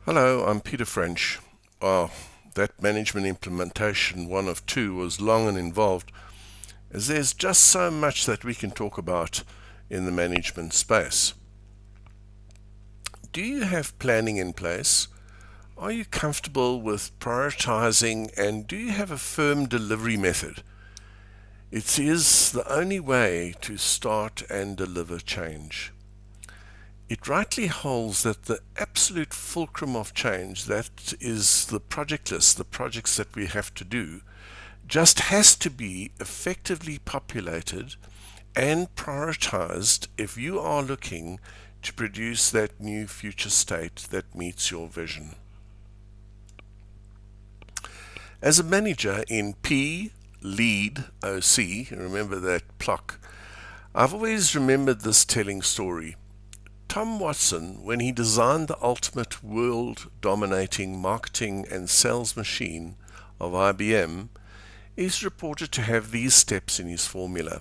Hello, I'm Peter French. Well, that management implementation, one of two, was long and involved, as there's just so much that we can talk about in the management space. Do you have planning in place? Are you comfortable with prioritizing, and do you have a firm delivery method? It is the only way to start and deliver change. It rightly holds that the absolute fulcrum of change, that is the project list, the projects that we have to do, just has to be effectively populated and prioritized if you are looking to produce that new future state that meets your vision. As a manager in P, lead, OC, remember that PLOC, I've always remembered this telling story. Tom Watson, when he designed the ultimate world-dominating marketing and sales machine of IBM, is reported to have these steps in his formula.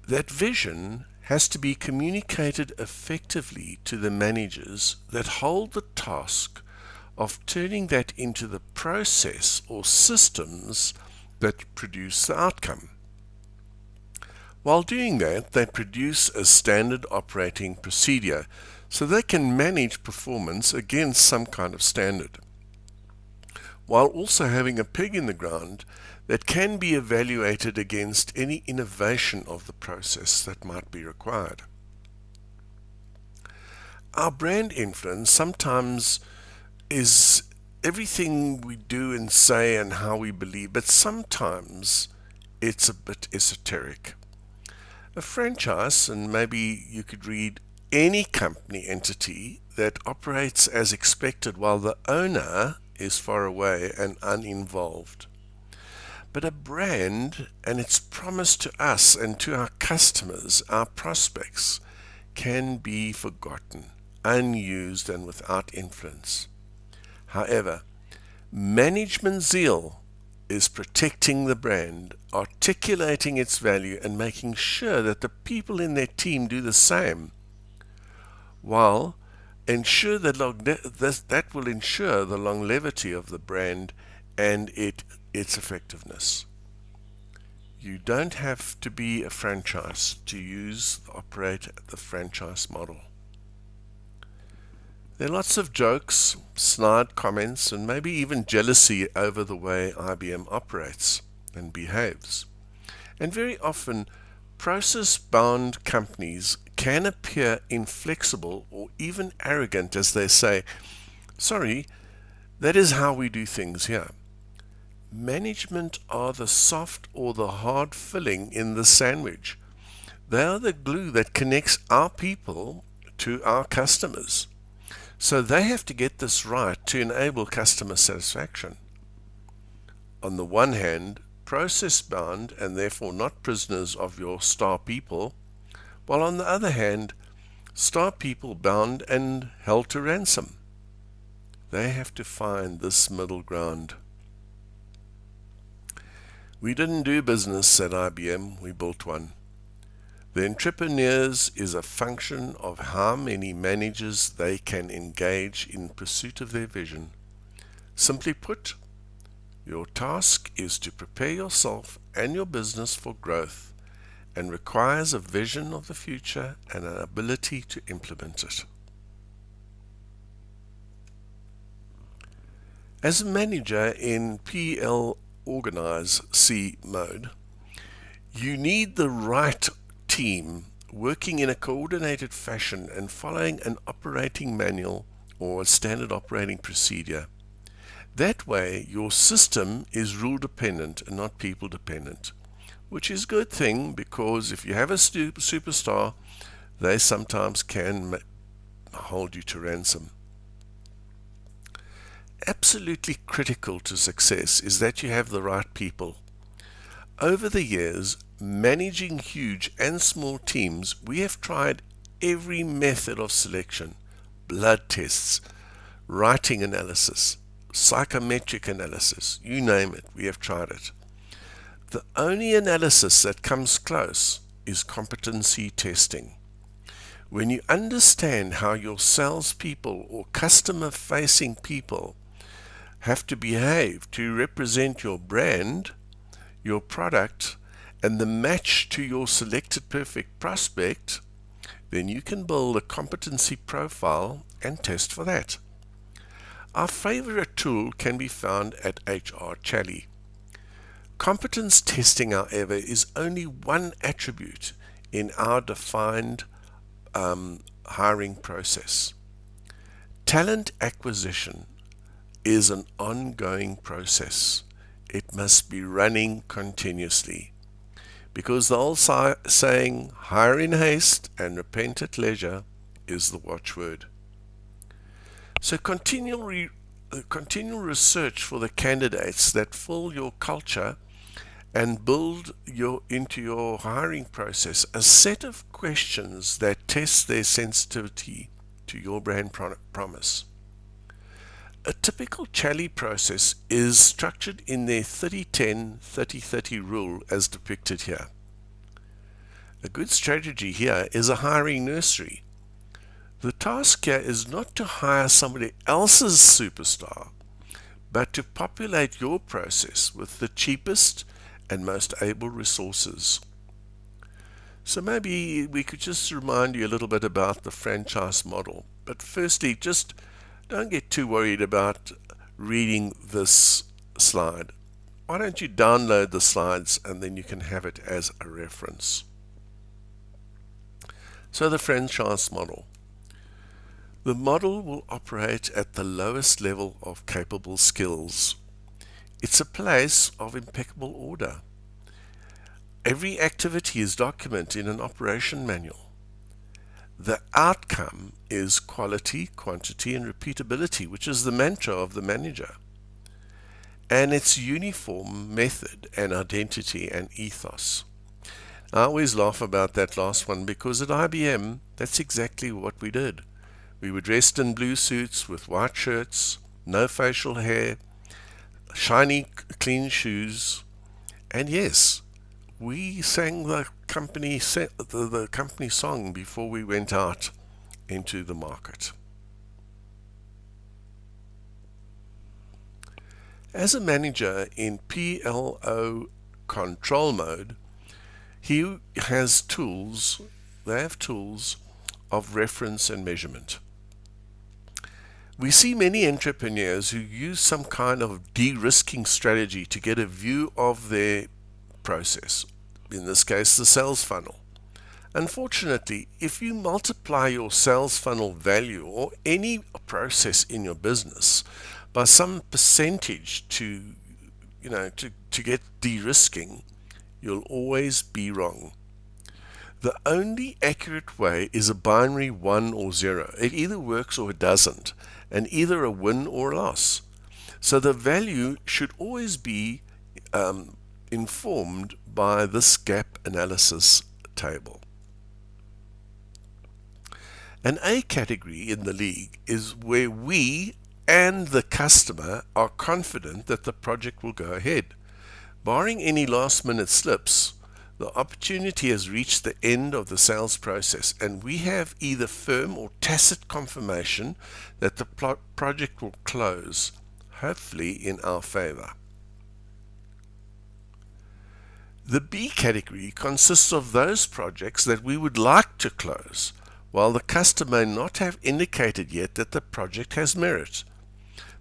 That vision has to be communicated effectively to the managers that hold the task of turning that into the process or systems that produce the outcome. While doing that, they produce a standard operating procedure so they can manage performance against some kind of standard, while also having a peg in the ground that can be evaluated against any innovation of the process that might be required. Our brand influence sometimes is everything we do and say and how we believe, but sometimes it's a bit esoteric. A franchise, and maybe you could read any company entity that operates as expected while the owner is far away and uninvolved. But a brand and its promise to us and to our customers, our prospects, can be forgotten, unused, and without influence. However, management zeal is protecting the brand, articulating its value, and making sure that the people in their team do the same, while ensure that will ensure the longevity of the brand and its effectiveness. You don't have to be a franchise to operate the franchise model. There are lots of jokes, snide comments, and maybe even jealousy over the way IBM operates and behaves. And very often, process-bound companies can appear inflexible or even arrogant as they say, "Sorry, that is how we do things here." Management are the soft or the hard filling in the sandwich. They are the glue that connects our people to our customers. So they have to get this right to enable customer satisfaction. On the one hand, process bound and therefore not prisoners of your star people, while on the other hand, star people bound and held to ransom. They have to find this middle ground. We didn't do business at IBM, we built one. The entrepreneurs is a function of how many managers they can engage in pursuit of their vision. Simply put, your task is to prepare yourself and your business for growth and requires a vision of the future and an ability to implement it. As a manager in PL Organize C mode, you need the right team working in a coordinated fashion and following an operating manual or a standard operating procedure. That way your system is rule dependent and not people dependent, which is a good thing because if you have a superstar, they sometimes can hold you to ransom. Absolutely critical to success is that you have the right people. Over the years, managing huge and small teams, we have tried every method of selection: blood tests, writing analysis, psychometric analysis, you name it, we have tried it. The only analysis that comes close is competency testing. When you understand how your salespeople or customer-facing people have to behave to represent your brand, your product, and the match to your selected perfect prospect, then you can build a competency profile and test for that. Our favorite tool can be found at HR Chally. Competence testing, however, is only one attribute in our defined hiring process. Talent acquisition is an ongoing process. It must be running continuously, because the old saying, hire in haste and repent at leisure, is the watchword. So continual research for the candidates that fill your culture and build into your hiring process a set of questions that test their sensitivity to your brand promise. A typical Chally process is structured in their 30-10, 30-30 rule as depicted here. A good strategy here is a hiring nursery. The task here is not to hire somebody else's superstar, but to populate your process with the cheapest and most able resources. So maybe we could just remind you a little bit about the franchise model. But firstly, just don't get too worried about reading this slide. Why don't you download the slides and then you can have it as a reference. So the franchise model. The model will operate at the lowest level of capable skills. It's a place of impeccable order. Every activity is documented in an operation manual. The outcome is quality, quantity, and repeatability, which is the mantra of the manager. And it's uniform method and identity and ethos. I always laugh about that last one because at IBM, that's exactly what we did. We were dressed in blue suits with white shirts, no facial hair, shiny, clean shoes, and yes, we sang the company song before we went out into the market. As a manager in PLO control mode, he has tools, they have tools of reference and measurement. We see many entrepreneurs who use some kind of de-risking strategy to get a view of their process, in this case the sales funnel. Unfortunately, if you multiply your sales funnel value or any process in your business by some percentage to get de-risking, you'll always be wrong. The only accurate way is a binary 1 or 0. It either works or it doesn't, and either a win or a loss. So the value should always be informed by this gap analysis table. An A category in the league is where we and the customer are confident that the project will go ahead. Barring any last-minute slips, the opportunity has reached the end of the sales process, and we have either firm or tacit confirmation that the project will close, hopefully in our favor. The B category consists of those projects that we would like to close, while the customer may not have indicated yet that the project has merit,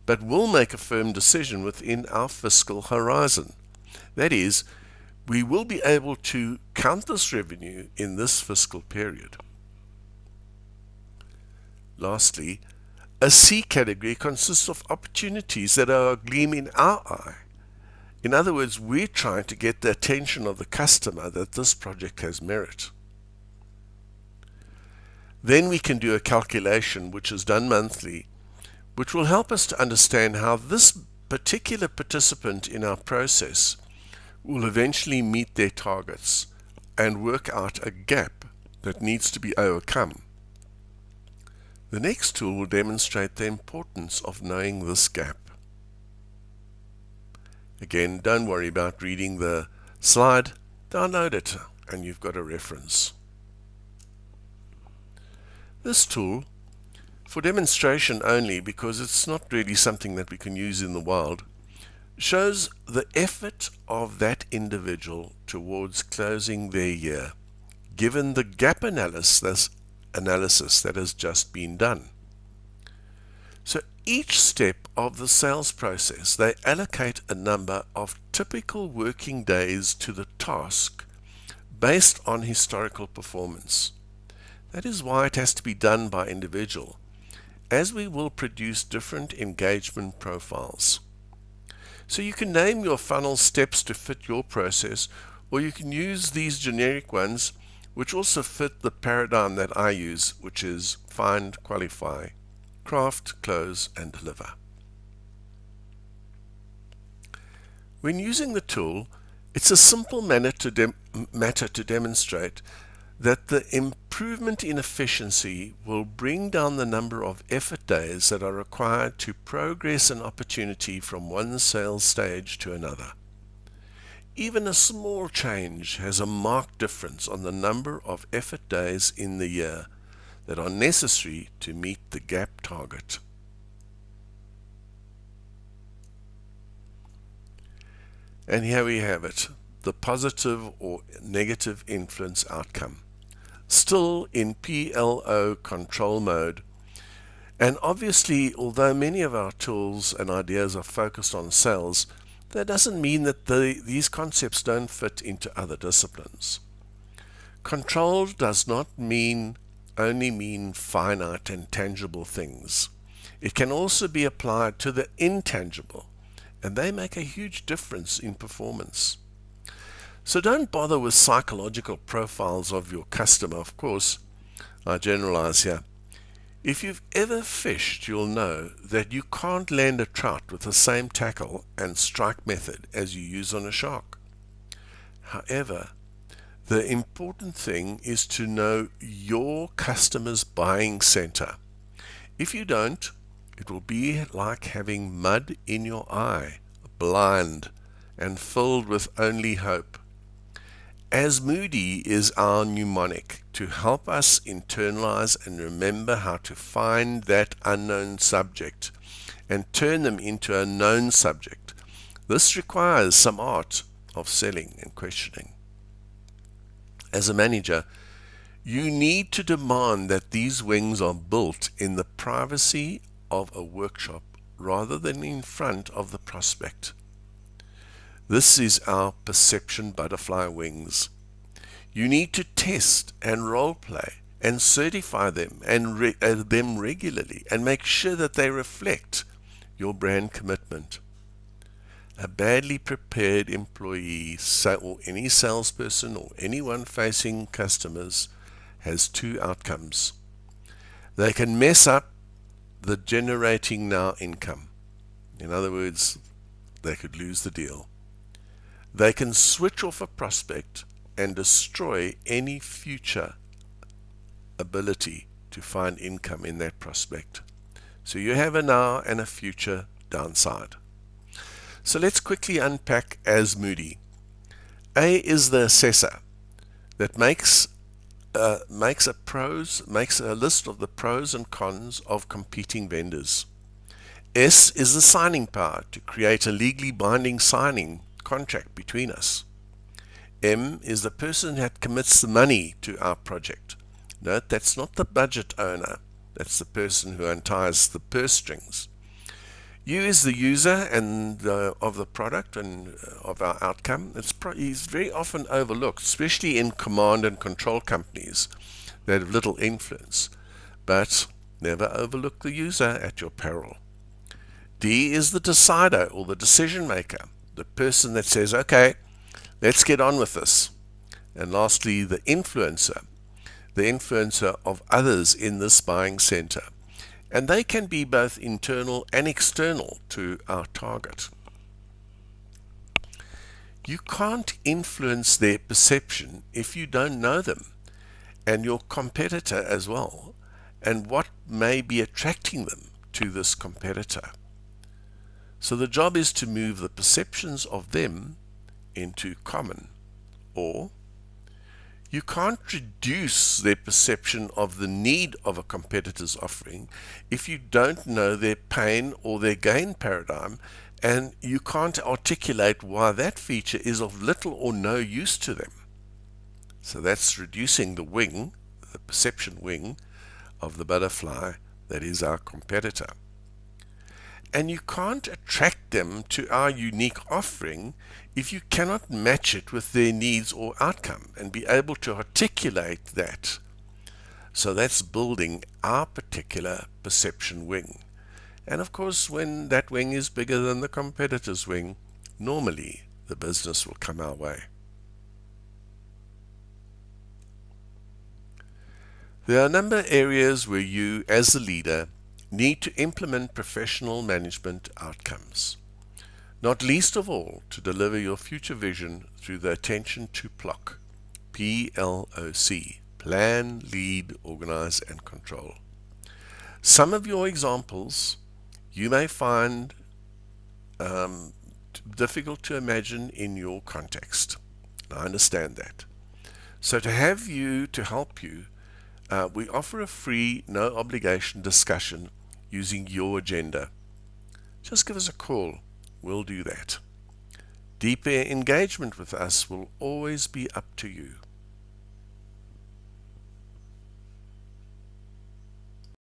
but will make a firm decision within our fiscal horizon. That is, we will be able to count this revenue in this fiscal period. Lastly, a C category consists of opportunities that are a gleam in our eye. In other words, we're trying to get the attention of the customer that this project has merit. Then we can do a calculation, which is done monthly, which will help us to understand how this particular participant in our process will eventually meet their targets and work out a gap that needs to be overcome. The next tool will demonstrate the importance of knowing this gap. Again, don't worry about reading the slide, download it and you've got a reference. This tool, for demonstration only because it's not really something that we can use in the wild, shows the effort of that individual towards closing their year, given the gap analysis that has just been done. So each step of the sales process, they allocate a number of typical working days to the task based on historical performance. That is why it has to be done by individual, as we will produce different engagement profiles. So you can name your funnel steps to fit your process, or you can use these generic ones which also fit the paradigm that I use, which is find, qualify, craft, close, and deliver. When using the tool, it's a simple matter to demonstrate that the improvement in efficiency will bring down the number of effort days that are required to progress an opportunity from one sales stage to another. Even a small change has a marked difference on the number of effort days in the year that are necessary to meet the gap target. And here we have it, the positive or negative influence outcome. Still in PLO control mode. And obviously, although many of our tools and ideas are focused on sales, that doesn't mean that these concepts don't fit into other disciplines. Control does not only mean finite and tangible things. It can also be applied to the intangible, and they make a huge difference in performance. So don't bother with psychological profiles of your customer. Of course, I generalize here. If you've ever fished, you'll know that you can't land a trout with the same tackle and strike method as you use on a shark. However, the important thing is to know your customer's buying center. If you don't, it will be like having mud in your eye, blind, and filled with only hope. As Moody is our mnemonic to help us internalize and remember how to find that unknown subject and turn them into a known subject. This requires some art of selling and questioning. As a manager, you need to demand that these wings are built in the privacy of a workshop rather than in front of the prospect. This is our perception butterfly wings. You need to test and role play and certify them and them regularly and make sure that they reflect your brand commitment. A badly prepared employee or any salesperson or anyone facing customers has two outcomes. They can mess up the generating now income. In other words, they could lose the deal. They can switch off a prospect and destroy any future ability to find income in that prospect. So you have a now and a future downside. So let's quickly unpack as Moody. A is the assessor that makes a list of the pros and cons of competing vendors. S is the signing power to create a legally binding signing contract between us. M is the person that commits the money to our project. Note, that's not the budget owner. That's the person who unties the purse strings. U is the user and of the product and of our outcome. He's very often overlooked, especially in command and control companies that have little influence. But never overlook the user at your peril. D is the decider or the decision maker, the person that says, okay, let's get on with this. And lastly, the influencer of others in this buying center. And they can be both internal and external to our target. You can't influence their perception if you don't know them and your competitor as well, and what may be attracting them to this competitor. So the job is to move the perceptions of them into common, or You can't reduce their perception of the need of a competitor's offering if you don't know their pain or their gain paradigm, and you can't articulate why that feature is of little or no use to them. So that's reducing the wing, the perception wing of the butterfly that is our competitor. And you can't attract them to our unique offering if you cannot match it with their needs or outcome and be able to articulate that. So that's building our particular perception wing. And of course, when that wing is bigger than the competitor's wing, normally the business will come our way. There are a number of areas where you, as the leader, need to implement professional management outcomes, not least of all to deliver your future vision through the attention to PLOC, P-L-O-C, plan, lead, organize, and control. Some of your examples you may find difficult to imagine in your context. I understand that. So to help you, we offer a free, no obligation discussion using your agenda. Just give us a call. We'll do that. Deeper engagement with us will always be up to you.